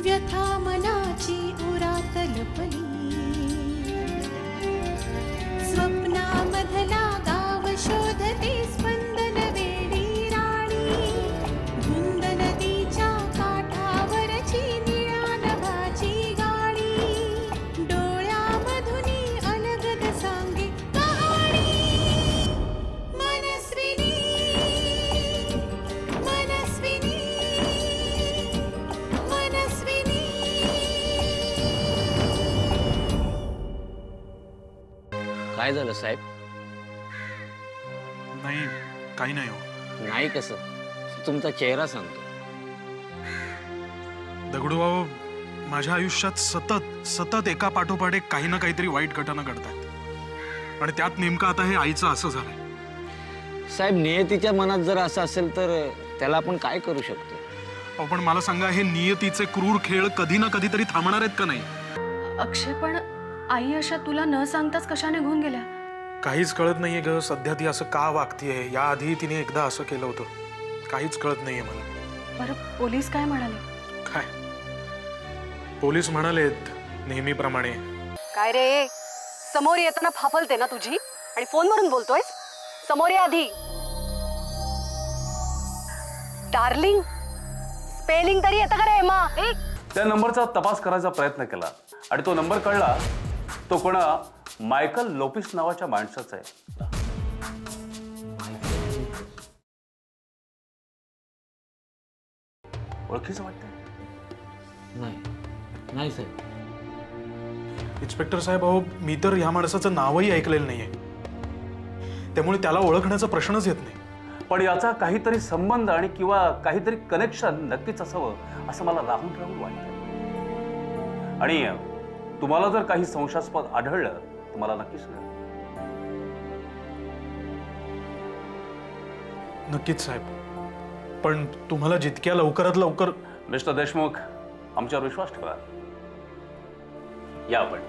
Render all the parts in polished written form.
व्यथा मनाची उरात लपली स्वप्नामधला गाव शोधते स्पंदन वेडी राणी धुंद नदीच्या काठावरची निळ्या नभाची गाणी डोळ्यामधुनी अलगद सांगे कहाणी मनस्विनी मनस्विनी काय झालं साहेब? नाही काही नाही हो. नाही कसं? तुमचा चेहरा सांगतो. दगडूभाऊ माझ्या आयुष्यात सतत सतत एका पाठोपाठ एक काही ना काहीतरी वाईट घटना घडतात आणि त्यात नेमकं आता हे आईचं असं झालंय. साहेब नियतीच्या मनात जर असं असेल तर त्याला आपण काय करू शकतो? पण मला सांगा हे नियतीचे क्रूर खेळ कधी ना कधीतरी थांबणार आहेत का नाही? अक्षय पण आई अशा तुला न सांगताच कशा निघून गेल्या? काहीच कळत नाहीये ग सध्या ती असं का वागतीये. याआधी तिने एकदा असं केलं होतं. काहीच कळत नाहीये मला. बरं पोलीस काय म्हणाले? काय पोलीस म्हणालेत नेहमीप्रमाणे. काय रे समोर येताना फाफलते ना तुझी आणि फोनवरून बोलतोयस? समोर ये आधी. डार्लिंग स्पेलिंग तरी येतं का रे एमा? त्या नंबरचा तपास करायचा प्रयत्न केला आणि तो नंबर कळला तो कोणा मायकल लोपिस नावाच्या माणसाचा आहे. ओळखीचं वाटतंय? नाही नाही साहेब. इन्स्पेक्टर साहेब अहो मी तर ह्या माणसाचं नावही ऐकलेलं नाहीये त्यामुळे त्याला ओळखण्याचा प्रश्नच येत नाही. पण याचा काहीतरी संबंध आणि किंवा काहीतरी कनेक्शन नक्कीच असावं असं मला राहून राहून वाटतंय. आणि तुम्हाला जर काही संशयास्पद आढळलं तर मला नक्कीच कळवा. नक्कीच साहेब. पण तुम्हाला जितक्या लवकरात लवकर. मिस्टर देशमुख आमच्यावर विश्वास ठेवा. या आपण.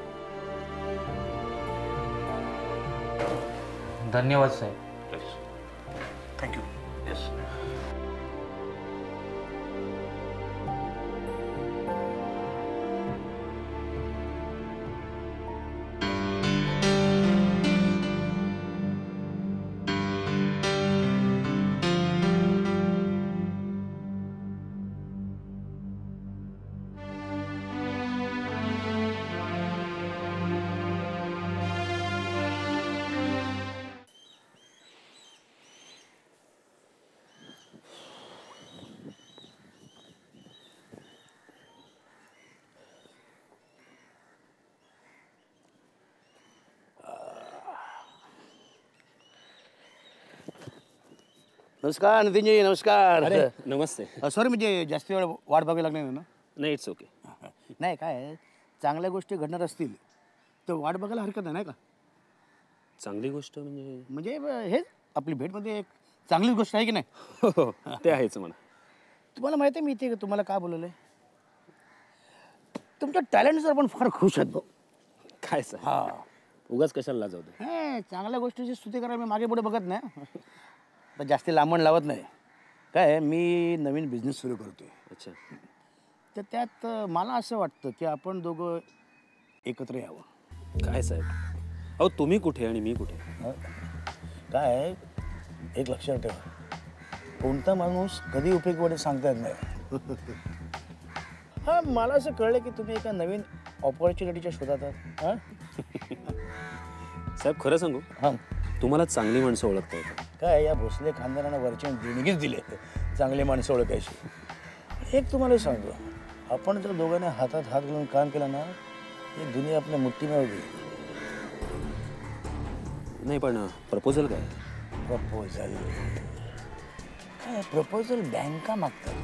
धन्यवाद साहेब. थँक्यू. येस. नमस्कार नितीनजी. नमस्कार. अरे नमस्ते. सॉरी म्हणजे जास्त वेळ वाट बघावी लागणार ना? नाही इट्स ओके. नाही काय चांगल्या गोष्टी घडणार असतील तर वाट बघायला हरकत नाही का? चांगली गोष्ट म्हणजे हेच आपली भेटमध्ये एक चांगलीच गोष्ट आहे की नाही? हो ते आहेच म्हणा. तुम्हाला माहिती आहे मी इथे तुम्हाला का बोलवलं आहे? तुमच्या टॅलेंटवर पण फार खुश आहेत भाऊ. काय सर? हां उगाच कशाला लाजवतो? हे चांगल्या गोष्टीची स्तुती करायला मी मागे पुढे बघत नाही. तर जास्त लांबण लावत नाही. काय मी नवीन बिझनेस सुरू करतोय. अच्छा. तर त्यात मला असं वाटतं की आपण दोघं एकत्र यावं. काय साहेब? अहो तुम्ही कुठे आणि मी कुठे? काय एक लक्षात ठेवा कोणता माणूस कधी उपयोगी पडेल सांगता येत नाही. हां मला असं कळलं की तुम्ही एका नवीन ऑपॉर्च्युनिटीच्या शोधात आहात. साहेब खरं सांगू? हां तुम्हाला चांगली माणसं ओळखता येतात. काय या भोसले खानदारानं वरच्या देणगीच दिले चांगली माणसं ओळखायची. एक तुम्हाला सांगतो, आपण जर दोघांनी हातात हात घालून काम केलं ना, ही दुनिया आपल्या मुठ्ठीमध्ये होईल. नाही पण प्रपोजल काय? प्रपोजल काय? प्रपोजल बँका मागतात,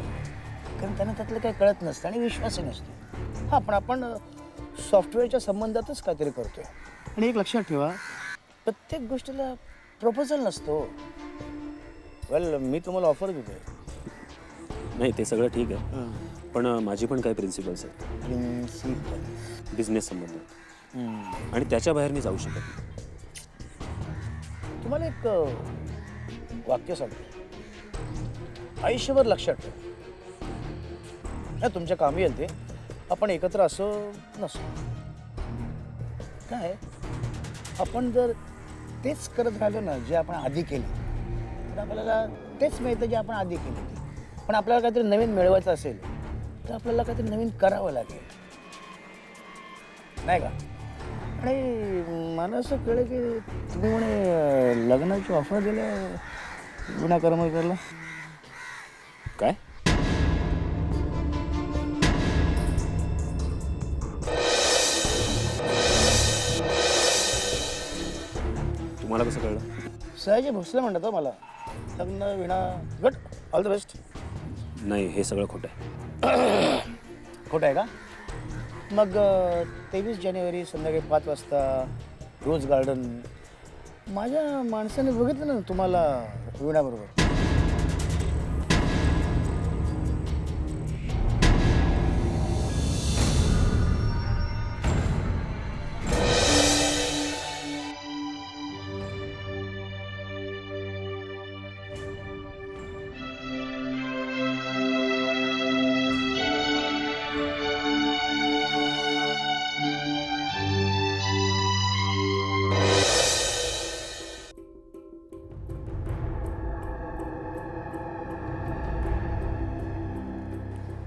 कारण त्यांना त्यातलं काही कळत नसतं आणि विश्वासही नसतो. हा, पण आपण सॉफ्टवेअरच्या संबंधातच काहीतरी करतोय. आणि एक लक्षात ठेवा, प्रत्येक गोष्टीला प्रपोजल नसतो. वेल, मी तुम्हाला ऑफर देतोय. नाही ते सगळं ठीक आहे, पण माझी पण काही प्रिन्सिपल्स आहेत. प्रिन्सिपल बिझनेस संबंध, आणि त्याच्या बाहेर मी जाऊ शकत नाही. तुम्हाला एक वाक्य सांगतो, आयुष्यभर लक्षात ठेवा. नाही, तुमच्या कामी येईल ते. आपण एकत्र असो नसो, काय आपण जर तेच करत राहिलो ना जे आपण आधी केले, तर आपल्याला तेच मिळतं जे आपण आधी केले. पण आपल्याला काहीतरी नवीन मिळवायचं असेल तर आपल्याला काहीतरी नवीन करावं लागेल, नाही का? आणि मला असं कळलं की तुम्ही म्हणे लग्नाची ऑफर दिली विना करमरकरला. काय? तुम्हाला कसं कळलं? सयाजी भोसले म्हणतात हो मला. लग्न विना. Good, all the best. नाही, हे सगळं खोटं आहे. खोटं आहे का? मग 23 जानेवारी संध्याकाळी 5 वाजता रोज गार्डन. माझ्या माणसाने बघितलं ना तुम्हाला विणाबरोबर.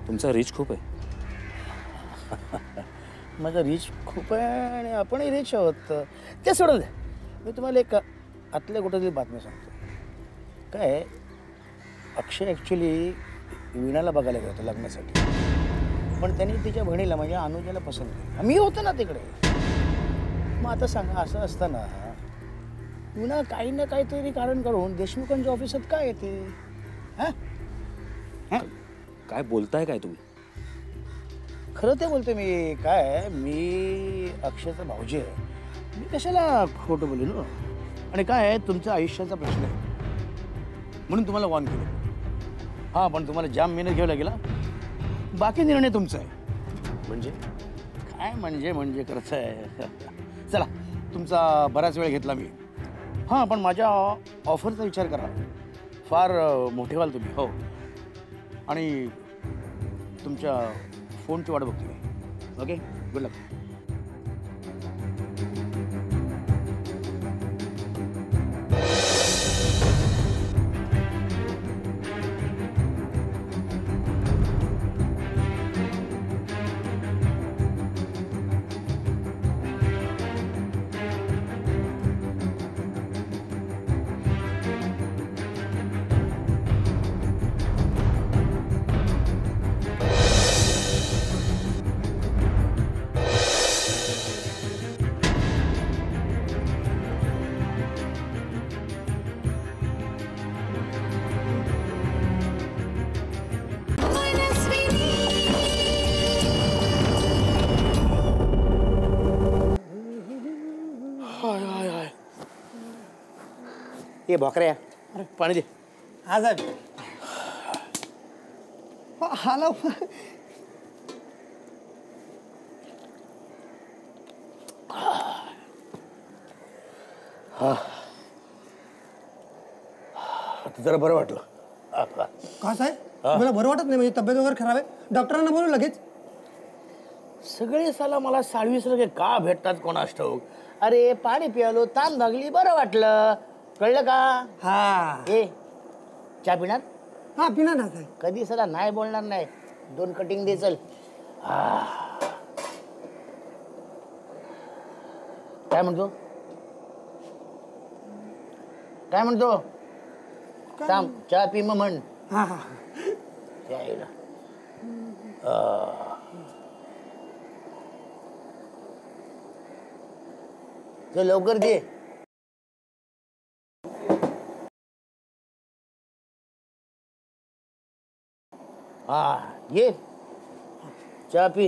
तुमचा रीच खूप आहे. माझा रीच खूप आहे आणि आपणही रीच आहोत. ते सोडून द्या, मी तुम्हाला एक आतल्या कुठेतरी बातमी सांगतो. काय, अक्षय ॲक्च्युली वीणाला बघायला गेला होता लग्नासाठी, पण त्यांनी तिच्या बहिणीला म्हणजे अनुजाला पसंत केली. मी होतो ना तिकडे. मग आता सांगा, असं असताना वीणा काही ना काहीतरी कारण काढून देशमुखांच्या ऑफिसात काय येते? हां, काय बोलताय काय तुम्ही? खरं ते बोलते मी. काय, मी अक्षयचा भाऊजी आहे, मी कशाला खोटं बोलेन. आणि काय, तुमचा आयुष्याचा प्रश्न आहे म्हणून तुम्हाला वॉर्न केलं. हां, पण तुम्हाला जाम मेहनत घ्यावं लागेल. बाकी निर्णय तुमचा आहे. म्हणजे काय म्हणजे करत आहे. चला, तुमचा बराच वेळ घेतला मी. हां, पण माझ्या ऑफरचा विचार करा. फार मोठे व्हाल तुम्ही. हो, आणि तुमच्या फोनची वाट बघतो मी. ओके, गुड लक. ये भाकऱ्या, पाणी दे. हा साहेब. हॅलो. जरा बरं वाटलं. का साहेब, मला बरं वाटत नाही? म्हणजे तब्येत वगैरे खराब आहे? डॉक्टरांना बोलू लगेच. सगळे साला मला 27 लगे का भेटतात कोणास ठाऊक. अरे पाणी पियालो, ताण भागली, बरं वाटलं. कळलं का? हा. ए, चहा पिणार? हा, पिणार ना साहेब. कधी साला नाही बोलणार नाही. 2 कटिंग दे. चल. काय म्हणतो? काय म्हणतो थांब चहा पी मग म्हण हा हा यायला ते लवकर दे हा ये चहा पी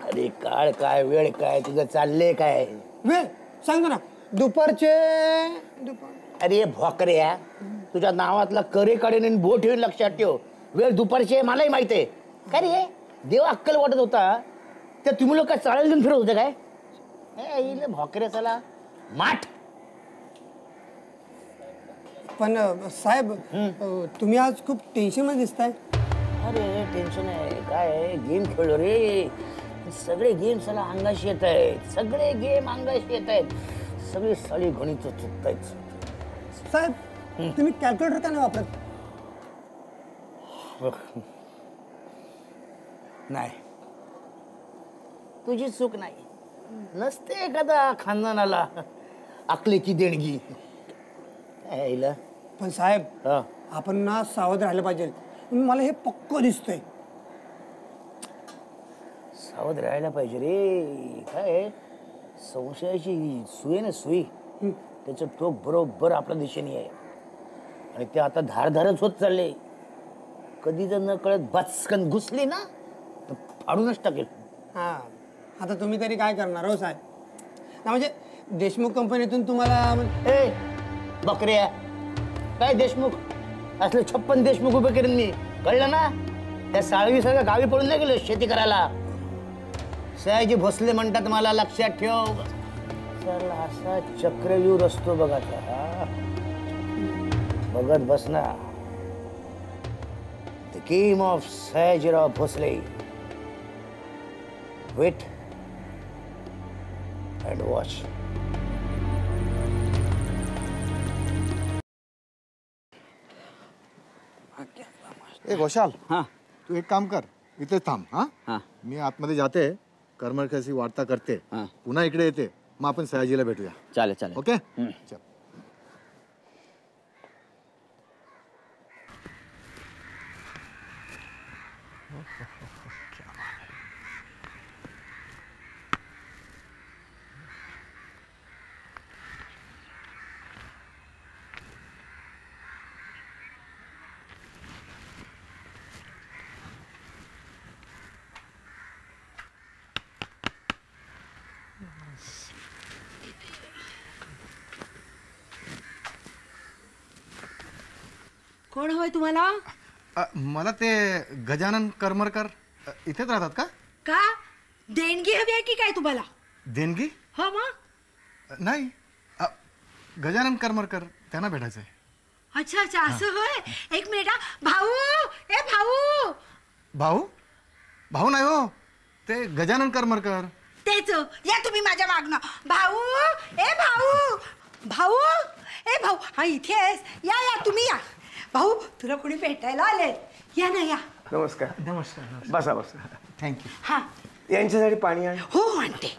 अरे काळ काय वेळ काय तुझं चाललंय काय वेळ सांगतो ना दुपारचे अरे भोकऱ्या तुझ्या नावातला करे काढेन आणि बोट ठेवून लक्षात ठेव वेळ दुपारची आहे मलाही माहिती आहे काय रे देव अक्कल वाटत होता त्या तुम्ही लोक काय चाळायला घेऊन फिरत होते काय भोकऱ्या चला माठ पण साहेब तुम्ही आज खूप टेन्शन मध्ये दिसताय अरे टेन्शन आहे काय गेम खेळलो रे सगळे गेम चला अंगाशी येत आहेत सगळे गेम अंगाशी येत आहेत सगळी सळी गणित चुकत आहेत साहेब तुम्ही कॅल्क्युलेटर का नाही वापरत नाही तुझी चूक नाही नसते एखादा खानदानाला अकलेची देणगी काय पण साहेब आपण ना सावध राहिलं पाहिजे मला हे पक्क दिसतंय सावध राहायला पाहिजे रे काय संशयाची सुई ना सुई त्याचं टोक बरोबर आपल्या दिशेने आहे आणि ते आता धारधारच होत चालले कधी जर न कळत बचकन घुसली ना तर फाडूनच टाकेल हा आता तुम्ही तरी काय करणार हो साहेब ना म्हणजे देशमुख कंपनीतून तुम्हाला ए बकऱ्या काय देशमुख असले 56 देशमुख उभे करेन मी कळलं ना त्या साळवी सगळं गावी पडून नाही गेलो शेती करायला सयाजी भोसले म्हणतात मला लक्षात ठेव चला असा चक्रव्यूह असतो बघा बघत बसना the game of Sayajirao Bhosale wait and watch ए घोषाल हाँ तू एक काम कर इथे थांब हा हाँ मी आतमध्ये जाते करमरकरशी वार्ता करते हाँ पुन्हा इकडे येते मग आपण सयाजीला भेटूया चालेल चालेल ओके चल कोण हवंय तुम्हाला मला ते गजानन करमरकर इथेच राहतात का का देणगी हवी आहे की काय तुम्हाला देणगी हो मग नाही गजानन करमरकर त्यांना भेटायचं आहे अच्छा अच्छा असं होय एक मिनिट भाऊ ए भाऊ भाऊ भाऊ नाही हो ते गजानन करमरकर तेच या तुम्ही माझ्या मागणं भाऊ ए भाऊ भाऊ ए भाऊ हा इथे आहेस या या तुम्ही या भाऊ तुला कोणी भेटायला आलेत या ना या नमस्कार नमस्कार बसा बसा थँक्यू हा यांच्यासाठी पाणी आण हो आणते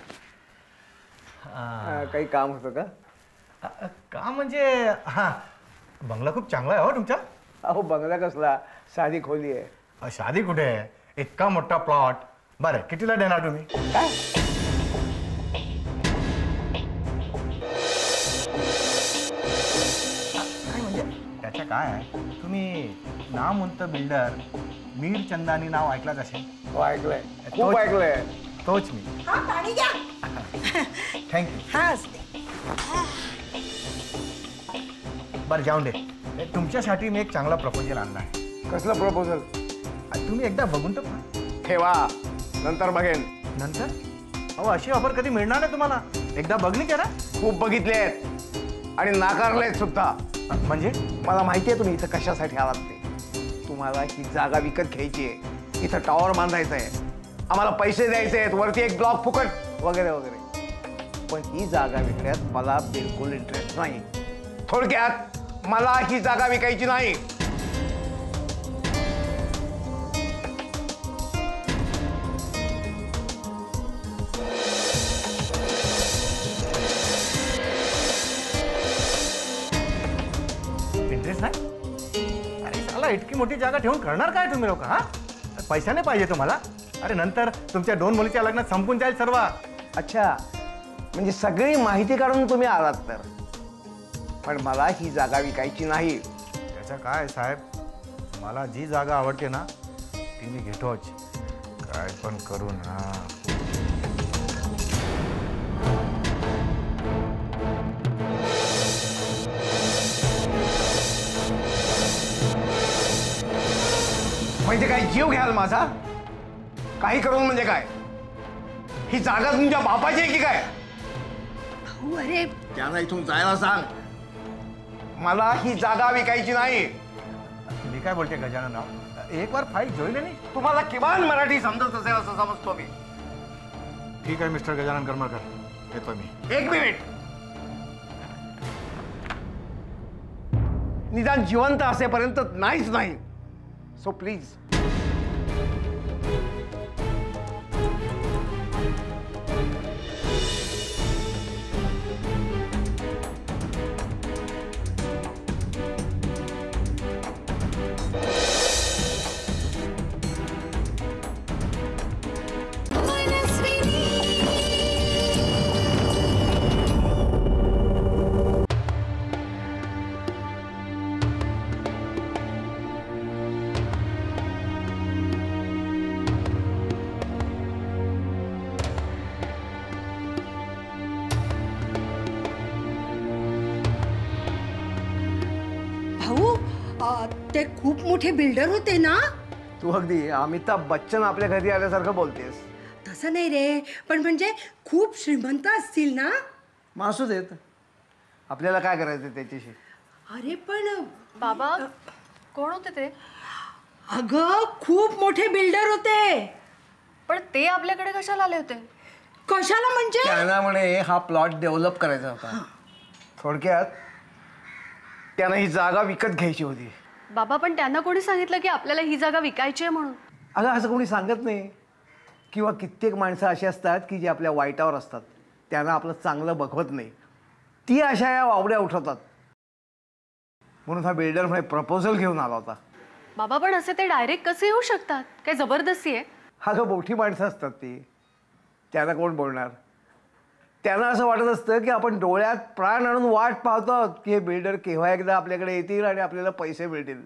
काही काम होतं का काम म्हणजे हा बंगला खूप चांगला आहे हो तुमचा अहो बंगला कसला साधी खोली आहे शादी कुठे आहे इतका मोठा प्लॉट बरं कितीला देणार तुम्ही काय त्याच्या काय आहे तुम्ही नामवंत बिल्डर मीर चंदानी नाव ऐकलाच असेल हो ऐकलंय खूप ऐकलंय तोच मी हा पाणी घ्या थँक्यू हा बरं जाऊन दे तुमच्यासाठी मी एक चांगला प्रपोजल आणला आहे कसला प्रपोजल तुम्ही एकदा बघून तर पहा. ठेवा नंतर बघेन नंतर अहो अशी ऑफर कधी मिळणार नाही तुम्हाला एकदा बघणी करा खूप बघितले आहेत आणि नाकारलेत सुद्धा म्हणजे मला माहिती आहे तुम्ही इथं कशासाठी आलात ते तुम्हाला ही जागा विकत घ्यायची आहे इथं टॉवर बांधायचं आहे आम्हाला पैसे द्यायचे आहेत वरती एक ब्लॉक फुकट वगैरे वगैरे पण ही जागा विकण्यात मला बिलकुल इंटरेस्ट नाही थोडक्यात मला ही जागा विकायची नाही इंटरेस्ट नाही? अरे साला इतकी मोठी जागा ठेवून करणार काय तुम्ही लोक? हा, पैशाने पाहिजे तुम्हाला? अरे नंतर तुमच्या 2 मुलीच्या लग्नात संपून जाईल सर्व. अच्छा, म्हणजे सगळी माहिती काढून तुम्ही आलात तर. पण मला ही जागा विकायची नाही. त्याचं काय साहेब, मला जी जागा आवडते ना ती मी घेतोच, काय पण करून. हा, म्हणजे काय जीव घ्याल माझा? काही करून म्हणजे काय? ही जागा तुमच्या बापाची आहे की काय? भाऊ अरे त्यांना इथून जायला सांग. मला ही जागा विकायची नाही. मी काय बोलते गजानन, एक बार फाईट जोईले नाही. तुम्हाला किमान मराठी समजत असेल असं समजतो मी. ठीक आहे मिस्टर गजानन करमरकर, येतो मी. 1 मिनिट. निदान जिवंत असेपर्यंत नाहीच नाही. So please. ते खूप मोठे बिल्डर होते ना? तू अगदी अमिताभ बच्चन आपल्या घरी आल्यासारखं बोलतेस. तसं नाही रे, पण म्हणजे खूप श्रीमंत असतील ना? मासू देत, आपल्याला काय करायचं त्याच्याशी. अरे पण बाबा कोण होते ते? अगं खूप मोठे बिल्डर होते. पण ते आपल्याकडे कशाला आले होते? कशाला म्हणजे? त्यांना म्हणे हा प्लॉट डेव्हलप करायचा होता. थोडक्यात त्यांना ही जागा विकत घ्यायची होती. बाबा पण त्यांना कोणी सांगितलं की आपल्याला ही जागा विकायची आहे म्हणून? अगं असं कोणी सांगत नाही. किंवा कित्येक माणसं अशी असतात की जी आपल्या वाईटावर असतात, त्यांना आपलं चांगलं बघवत नाही. ती अशा या वावड्या उठवतात. म्हणून हा बिल्डर म्हणे प्रपोजल घेऊन आला होता. बाबा पण असे ते डायरेक्ट कसे येऊ शकतात? काय जबरदस्ती आहे? अगं मोठी माणसं असतात ती, त्यांना कोण बोलणार. त्यांना असं वाटत असतं की आपण डोळ्यात प्राण आणून वाट पाहतो की हे बिल्डर केव्हा एकदा आपल्याकडे येतील आणि आपल्याला पैसे मिळतील.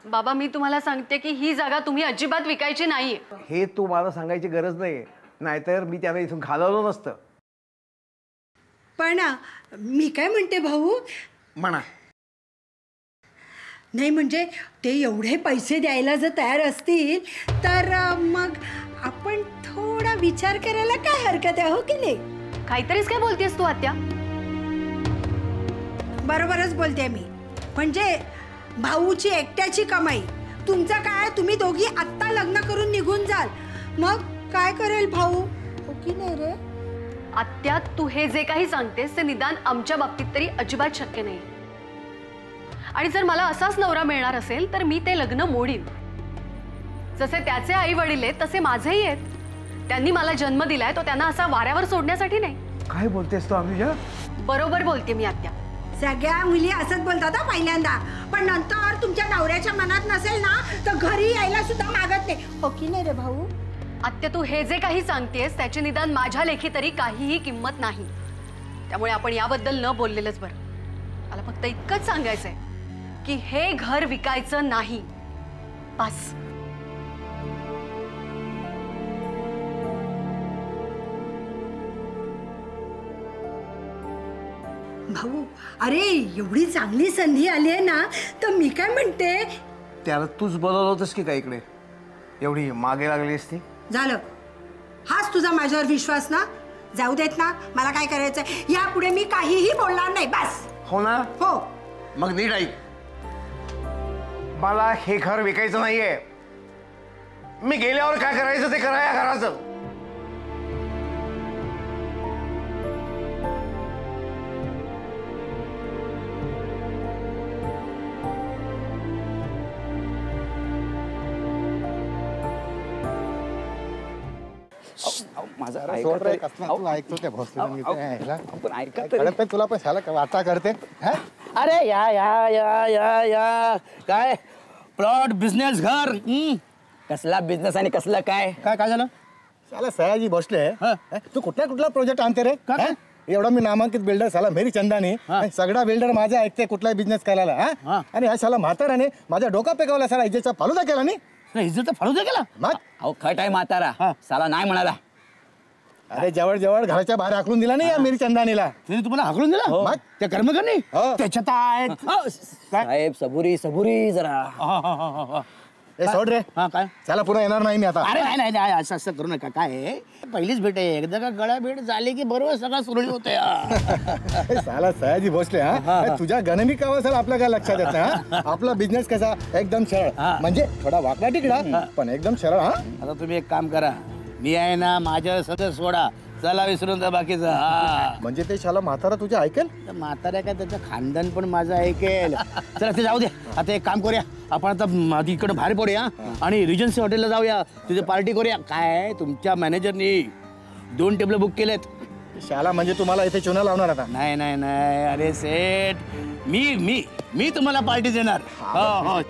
बाबा मी तुम्हाला सांगते की ही जागा तुम्ही अजिबात विकायची नाहीये. हे तू मला सांगायची गरज नाही, नाहीतर मी त्यांना इथून घालवलं नसतं. पण मी काय म्हणते भाऊ, म्हणा. नाही म्हणजे ते एवढे पैसे द्यायला जर तयार असतील तर मग आपण थोडा विचार करायला काय हरकत आहे, हो की नाही? काहीतरीच काय बोलतेस तू आत्या? बरोबरच बोलते मी. म्हणजे भाऊची एकट्याची कमाई, तुमचं काय? तुम्ही दोघी आत्ता लग्न करून निघून जाल, मग काय करेल भाऊ, हो की नाही रे? आत्या तू हे जे काही सांगतेस ते निदान आमच्या बाबतीत तरी अजिबात शक्य नाही. आणि जर मला असाच नवरा मिळणार असेल तर मी ते लग्न मोडीन. जसे त्याचे आई वडील आहेत तसे माझेही आहेत. त्यांनी मला जन्म दिलाय, तो त्यांना असा वाऱ्यावर सोडण्यासाठी नाही. काय बोलतेस तू अनुजा? बरोबर बोलते मी आत्या. सगळ्या मुली असंच बोलतात हा पहिल्यांदा, पण नंतर तुमच्या नवऱ्याच्या मनात नसेल ना तर घरी यायला सुद्धा मागत नाही, हो की नाही रे भाऊ? आत्या तू हे जे काही सांगतेस त्याची निदान माझ्या लेखी तरी काहीही किंमत नाही. त्यामुळे आपण याबद्दल न बोललेलंच बरं. मला फक्त इतकंच सांगायचंय की हे घर विकायचं नाही, बस. भाऊ अरे एवढी चांगली संधी आली आहे ना, तर मी काय म्हणते, त्याला तूच बोलवलं होतंस की काय इकडे? एवढी मागे लागली असती. झालं, हाच तुझा माझ्यावर विश्वास ना? जाऊ देत ना, मला काय करायचंय यापुढे मी काहीही बोलणार नाही, बस. हो ना? हो. मग नीट ऐक, मला हे घर विकायचं नाहीये. मी गेल्यावर काय करायचं ते करा या घराचं. माझा ऐकतो त्या भोसले तुला पण ह्याला वाटा करते. अरे या या या या या काय प्लॉट बिझनेस घर कसला बिझनेस आणि कसलं काय काय काय झालं? साला सयाजी भोसले तू कुठला प्रोजेक्ट आणते रे? एवढा मी नामांकित बिल्डर साला मेरी चंदानी सगळा बिल्डर माझा ऐकते कुठलाही बिझनेस करायला आणि ह्या साला म्हाताराने माझा डोका पेकवला साला इज्जतचा फालुदा केला नाही इज्जतचा फालुदा केला मग अहो खट आहे म्हातारा साला नाही म्हणाला. अरे जवळ जवळ घराच्या बाहेर हाकलून दिला नाही या मेरी चंदानीला. तिने तुम्हाला हाकलून दिला? मग त्या कर्मकरणी त्याच्यात आहेत साहेब सबुरी जरा. ए सोड रे काय चला पुन्हा येणार नाही मी आता. अरे नाही नाही नाही असं असं करू नका. काय पहिलीच भेट आहे एकदा का गळा भेट झाली की बरोबर सगळं सुरळीत होते. साला सयाजी भोसले तुझ्या गणनी कावा साला आपल्या काय लक्षात येत नाही आपला बिझनेस कसा एकदम सरळ म्हणजे थोडा वाकडा तिकडा पण एकदम सरळ. आता तुम्ही एक काम करा मी आहे ना माझ्या सगळं सोडा चला विसरून जा बाकीचं. म्हणजे ते शाला म्हातारा तुझ्या ऐकेल? म्हातारा काय त्याचं खानदान पण माझं ऐकेल. चला ते जाऊ दे. आता एक काम करूया आपण आता इकडे बाहेर पडूया आणि रिजन्सी हॉटेलला जाऊया तिथे पार्टी करूया. काय तुमच्या मॅनेजरनी 2 टेबल बुक केलेत. शाला म्हणजे तुम्हाला इथे चुना लावणार आता? नाही अरे सेठ मी तुम्हाला पार्टी देणार. हो